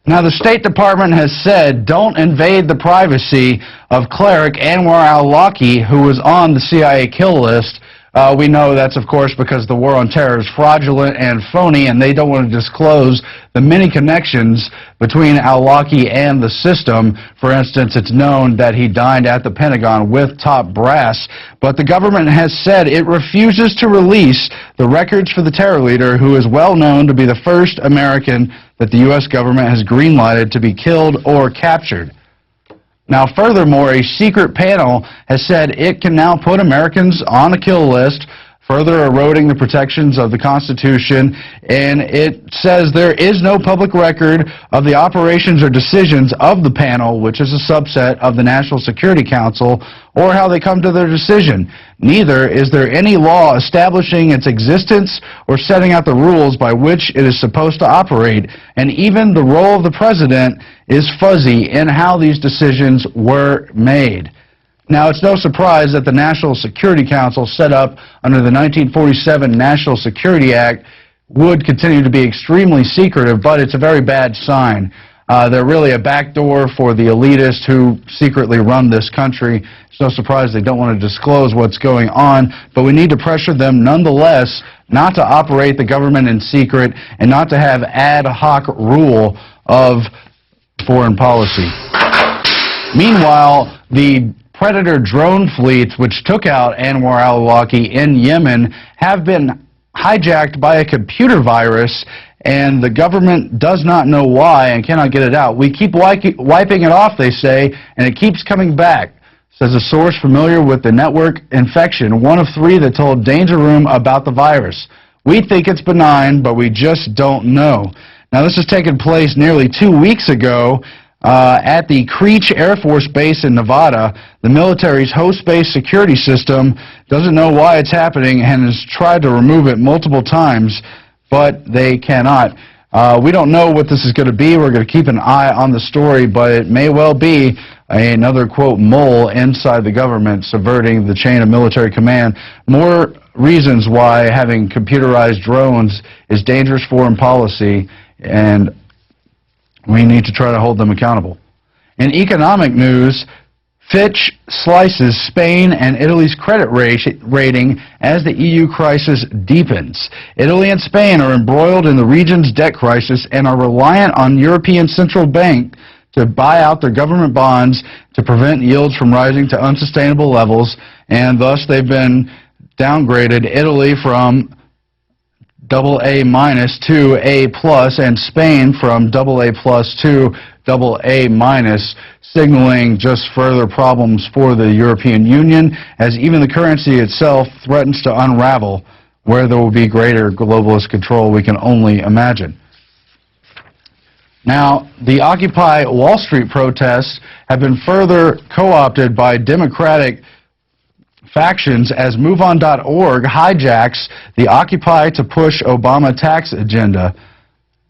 Now, the State Department has said don't invade the privacy of cleric Anwar al-Awlaki, who was on the CIA kill list. We know that's, of course, because the war on terror is fraudulent and phony, and they don't want to disclose the many connections between al-Awlaki and the system. For instance, it's known that he dined at the Pentagon with top brass, but the government has said it refuses to release the records for the terror leader, who is well known to be the first American that the U.S. government has green-lighted to be killed or captured. Now, furthermore, a secret panel has said it can now put Americans on a kill list, further eroding the protections of the Constitution, and it says there is no public record of the operations or decisions of the panel, which is a subset of the National Security Council, or how they come to their decision. Neither is there any law establishing its existence or setting out the rules by which it is supposed to operate, and even the role of the president is fuzzy in how these decisions were made. Now, it's no surprise that the National Security Council, set up under the 1947 National Security Act, would continue to be extremely secretive, but it's a very bad sign. They're really a backdoor for the elitists who secretly run this country. It's no surprise they don't want to disclose what's going on, but we need to pressure them nonetheless not to operate the government in secret and not to have ad hoc rule of foreign policy. Meanwhile, the Predator drone fleets, which took out Anwar al-Awlaki in Yemen, have been hijacked by a computer virus, and the government does not know why and cannot get it out. We keep wiping it off, they say, and it keeps coming back, says a source familiar with the network infection, one of 3 that told Danger Room about the virus. We think it's benign, but we just don't know. Now, this has taken place nearly 2 weeks ago at the Creech Air Force Base in Nevada. The military's host-based security system doesn't know why it's happening and has tried to remove it multiple times, but they cannot. We don't know what this is going to be. We're going to keep an eye on the story, but it may well be another, quote, mole inside the government subverting the chain of military command. More reasons why having computerized drones is dangerous foreign policy, and we need to try to hold them accountable. In economic news, Fitch slices Spain and Italy's credit rating as the EU crisis deepens. Italy and Spain are embroiled in the region's debt crisis and are reliant on European Central Bank to buy out their government bonds to prevent yields from rising to unsustainable levels, and thus they've been downgraded. Italy from AA- to A+, and Spain from AA+ to AA-, signaling just further problems for the European Union, as even the currency itself threatens to unravel, where there will be greater globalist control we can only imagine. Now, the Occupy Wall Street protests have been further co-opted by Democratic factions as MoveOn.org hijacks the Occupy to push Obama tax agenda.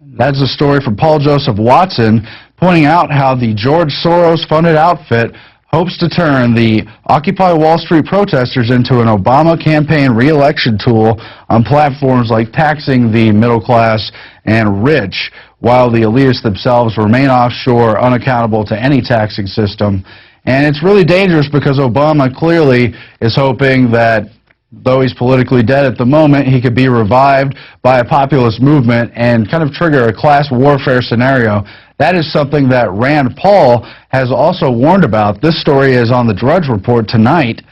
That's a story from Paul Joseph Watson, pointing out how the George Soros-funded outfit hopes to turn the Occupy Wall Street protesters into an Obama campaign re-election tool on platforms like taxing the middle class and rich, while the elitists themselves remain offshore, unaccountable to any taxing system. And it's really dangerous because Obama clearly is hoping that, though he's politically dead at the moment, he could be revived by a populist movement and kind of trigger a class warfare scenario. That is something that Rand Paul has also warned about. This story is on the Drudge Report tonight.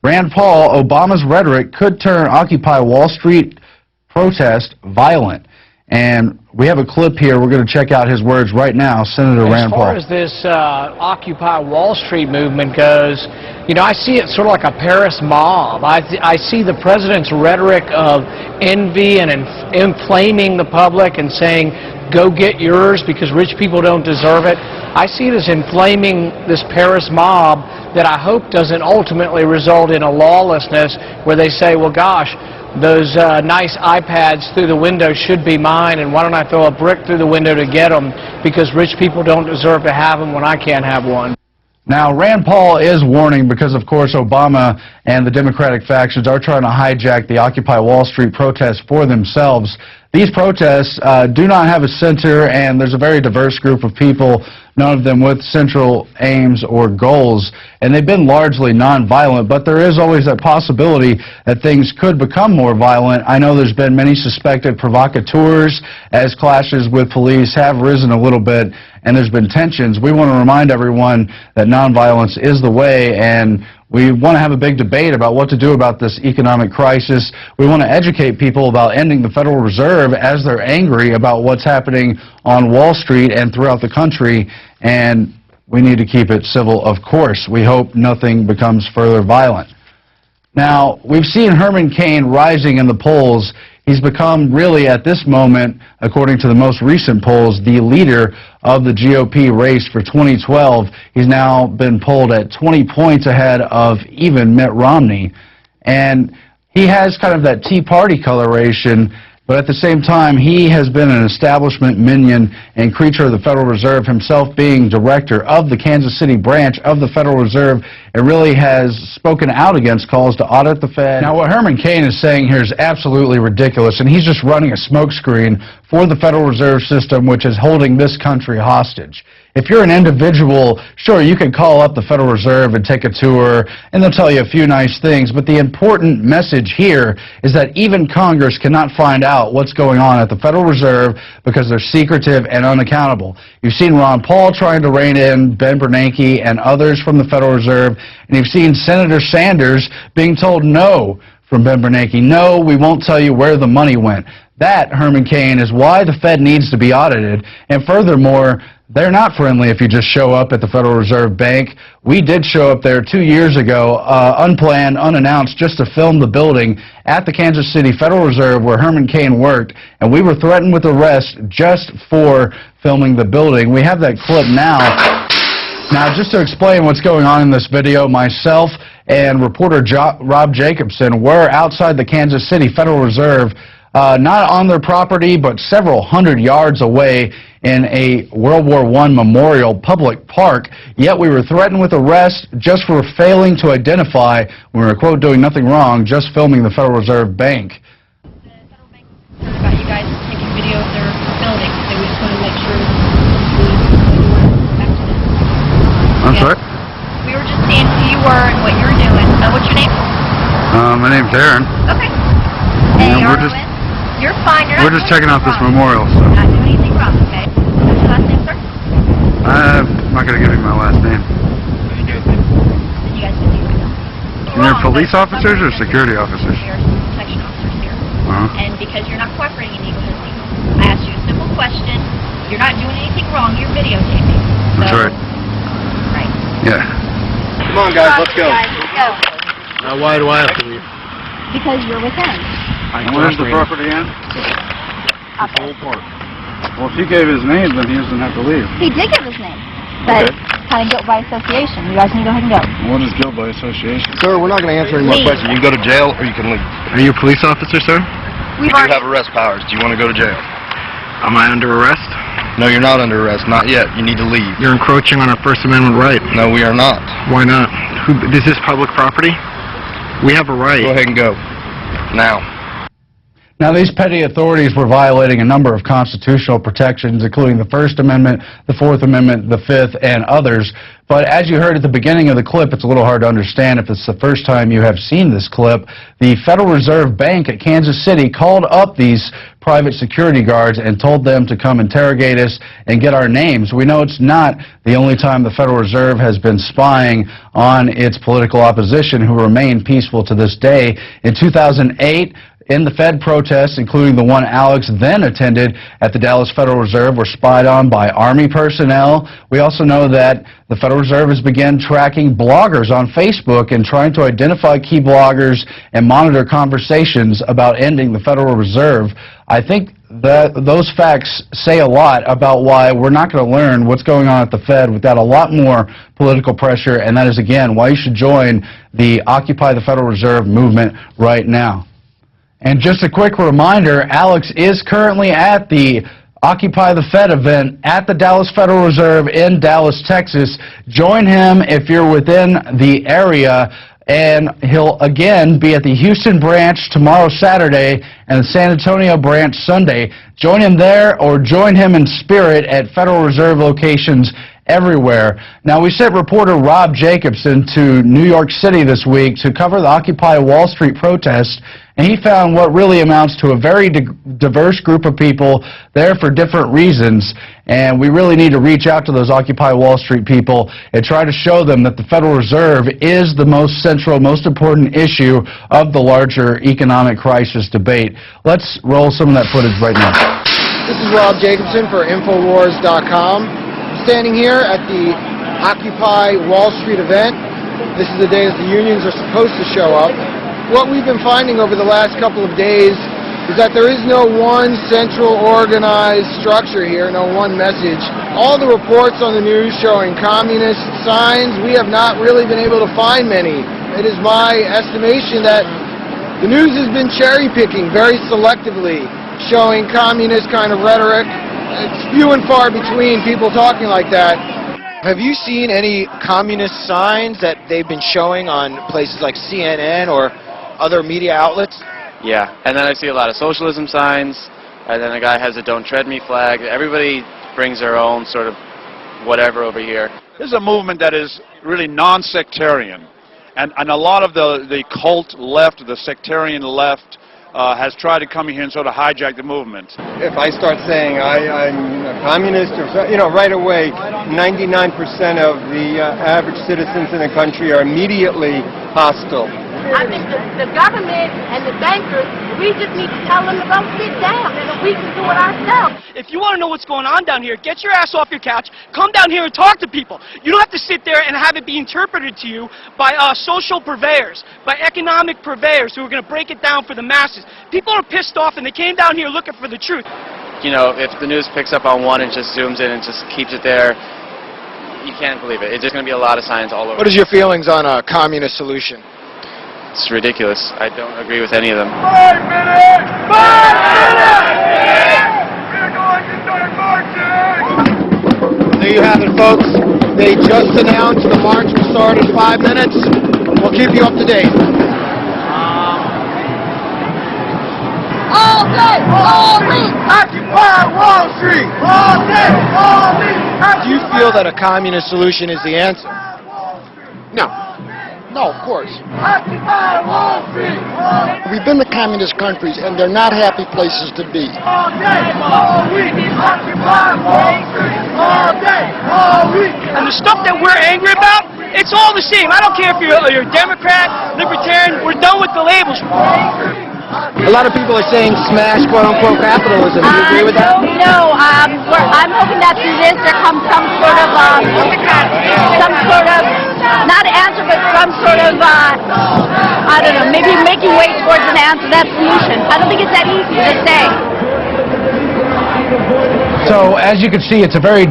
Rand Paul, Obama's rhetoric could turn Occupy Wall Street protest violent. And we have a clip here. We're going to check out his words right now. Senator Rand Paul. As far as this Occupy Wall Street movement goes, you know, I see it sort of like a Paris mob. I see the president's rhetoric of envy and inflaming the public and saying, go get yours because rich people don't deserve it. I see it as inflaming this Paris mob that I hope doesn't ultimately result in a lawlessness where they say, well, gosh, those nice iPads through the window should be mine, and why don't I throw a brick through the window to get them because rich people don't deserve to have them when I can't have one. Now, Rand Paul is warning because, of course, Obama and the Democratic factions are trying to hijack the Occupy Wall Street protests for themselves. these protests do not have a center, and there's a very diverse group of people, none of them with central aims or goals, and they've been largely nonviolent, but there is always that possibility that things could become more violent. I know there's been many suspected provocateurs as clashes with police have risen a little bit, and there's been tensions. We want to remind everyone that nonviolence is the way, and we want to have a big debate about what to do about this economic crisis. We want to educate people about ending the Federal Reserve as they're angry about what's happening on Wall Street and throughout the country, and we need to keep it civil, of course. We hope nothing becomes further violent. Now, we've seen Herman Cain rising in the polls. He's become really, at this moment, according to the most recent polls, the leader of the GOP race for 2012. He's now been polled at 20 points ahead of even Mitt Romney. And he has kind of that Tea Party coloration, but at the same time, he has been an establishment minion and creature of the Federal Reserve, himself being director of the Kansas City branch of the Federal Reserve, and really has spoken out against calls to audit the Fed. Now, what Herman Cain is saying here is absolutely ridiculous, and he's just running a smokescreen for the Federal Reserve System, which is holding this country hostage. If you're an individual, sure, you can call up the Federal Reserve and take a tour, and they'll tell you a few nice things, but the important message here is that even Congress cannot find out what's going on at the Federal Reserve because they're secretive and unaccountable. You've seen Ron Paul trying to rein in Ben Bernanke and others from the Federal Reserve, and you've seen Senator Sanders being told no from Ben Bernanke. No, we won't tell you where the money went. That, Herman Cain, is why the Fed needs to be audited, and furthermore, they're not friendly if you just show up at the Federal Reserve Bank. We did show up there 2 years ago, unplanned, unannounced, just to film the building at the Kansas City Federal Reserve where Herman Cain worked, and we were threatened with arrest just for filming the building. We have that clip now. Now, just to explain what's going on in this video, myself and reporter Rob Jacobson were outside the Kansas City Federal Reserve, not on their property, but several hundred yards away in a World War I memorial public park, yet we were threatened with arrest just for failing to identify, when we were, quote, doing nothing wrong, just filming the Federal Reserve Bank. The Federal Bank was concerned about you guys taking video of their building, so we just wanted to make sure we back to this. I'm sorry? We were just seeing who you were and what you were doing. What's your name? My name's Aaron. Okay. And we're just... You're fine. You're not We're just doing checking out this anything memorial. wrong. So. You're not doing anything wrong, okay? What's your last name, sir? I'm not going to give you my last name. Then you guys can do it. And you're police officers or security officers? We are protection officers here. And because you're not cooperating illegally, I asked you a simple question. You're not doing anything wrong. You're videotaping. That's right. Right. Yeah. Come on, guys, let's go. Guys, let's go. Now, why do I have to leave? Because you're within. And where's the property at? Old Park. Well, if he gave his name, then he doesn't have to leave. He did give his name. But kind of guilt by association. You guys need to go ahead and go. What is guilt by association? Sir, we're not going to answer any more Leave. questions. You can go to jail or you can leave. Are you a police officer, sir? We do have arrest powers. Do you want to go to jail? Am I under arrest? No, you're not under arrest. Not yet. You need to leave. You're encroaching on our First Amendment right. No, we are not. Why not? Is this public property? We have a right. Go ahead and go. Now. Now, these petty authorities were violating a number of constitutional protections, including the First Amendment, the Fourth Amendment, the Fifth, and others. But as you heard at the beginning of the clip, it's a little hard to understand if it's the first time you have seen this clip. The Federal Reserve Bank at Kansas City called up these private security guards and told them to come interrogate us and get our names. We know it's not the only time the Federal Reserve has been spying on its political opposition, who remain peaceful to this day. In 2008, in the Fed protests, including the one Alex then attended at the Dallas Federal Reserve, were spied on by Army personnel. We also know that the Federal Reserve has begun tracking bloggers on Facebook and trying to identify key bloggers and monitor conversations about ending the Federal Reserve. I think that those facts say a lot about why we're not going to learn what's going on at the Fed without a lot more political pressure, and that is, again, why you should join the Occupy the Federal Reserve movement right now. And just a quick reminder, Alex is currently at the Occupy the Fed event at the Dallas Federal Reserve in Dallas, Texas. Join him if you're within the area. and he'll again be at the Houston branch tomorrow, Saturday, and the San Antonio branch Sunday. Join him there or join him in spirit at Federal Reserve locations everywhere. Now, we sent reporter Rob Jacobson to New York City this week to cover the Occupy Wall Street protests, and he found what really amounts to a very diverse group of people there for different reasons. And we really need to reach out to those Occupy Wall Street people and try to show them that the Federal Reserve is the most central, most important issue of the larger economic crisis debate. Let's roll some of that footage right now. This is Rob Jacobson for Infowars.com. Standing here at the Occupy Wall Street event. This is the day that the unions are supposed to show up. What we've been finding over the last couple of days is that there is no one central organized structure here, no one message. All the reports on the news showing communist signs, we have not really been able to find many. It is my estimation that the news has been cherry-picking very selectively, showing communist kind of rhetoric. It's few and far between people talking like that. Have you seen any communist signs that they've been showing on places like CNN or other media outlets? Yeah, and then I see a lot of socialism signs, and then a guy has a "Don't Tread Me" flag. Everybody brings their own sort of whatever over here. This is a movement that is really non-sectarian, and a lot of the cult left, the sectarian left, has tried to come here and sort of hijack the movement. If I start saying I'm a communist, or right away, 99% of the average citizens in the country are immediately hostile. I think the government and the bankers, we just need to tell them to go sit down and we can do it ourselves. If you want to know what's going on down here, get your ass off your couch, come down here and talk to people. You don't have to sit there and have it be interpreted to you by social purveyors, by economic purveyors who are going to break it down for the masses. People are pissed off and they came down here looking for the truth. You know, if the news picks up on one and just zooms in and just keeps it there, you can't believe it. It's just going to be a lot of signs all over. What is your feelings on a communist solution? It's ridiculous. I don't agree with any of them. 5 minutes! 5 minutes! We're going to start marching! There you have it, folks. They just announced the march will start in 5 minutes. We'll keep you up to date. All day, all week. Occupy Wall Street! All day, all week! Do you feel that a communist solution is the answer? No. No, of course. Occupy Wall Street! We've been to communist countries, and they're not happy places to be. All day, all week! Occupy Wall Street! All day, all week! And the stuff that we're angry about, it's all the same. I don't care if you're Democrat, Libertarian, we're done with the labels. A lot of people are saying smash quote-unquote capitalism. Do you agree with that? No, I'm hoping that through this there comes some sort of, not answer, but some sort of, I don't know, maybe making way towards an answer, that solution. I don't think it's that easy to say. So, as you can see, it's a very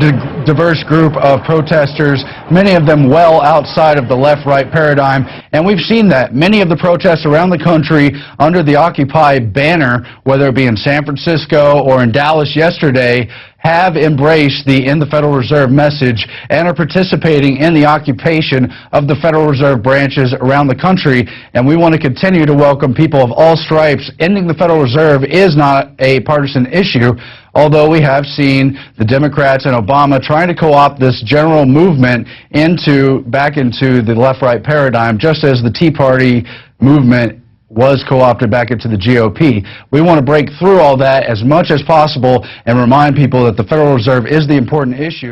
diverse group of protesters, many of them well outside of the left-right paradigm, and we've seen that. Many of the protests around the country under the Occupy banner, whether it be in San Francisco or in Dallas yesterday, have embraced the "In the Federal Reserve" message and are participating in the occupation of the Federal Reserve branches around the country. And we want to continue to welcome people of all stripes. Ending the Federal Reserve is not a partisan issue, although we have seen the Democrats and Obama trying to co-opt this general movement back into the left-right paradigm, just as the Tea Party movement was co-opted back into the GOP. We want to break through all that as much as possible and remind people that the Federal Reserve is the important issue.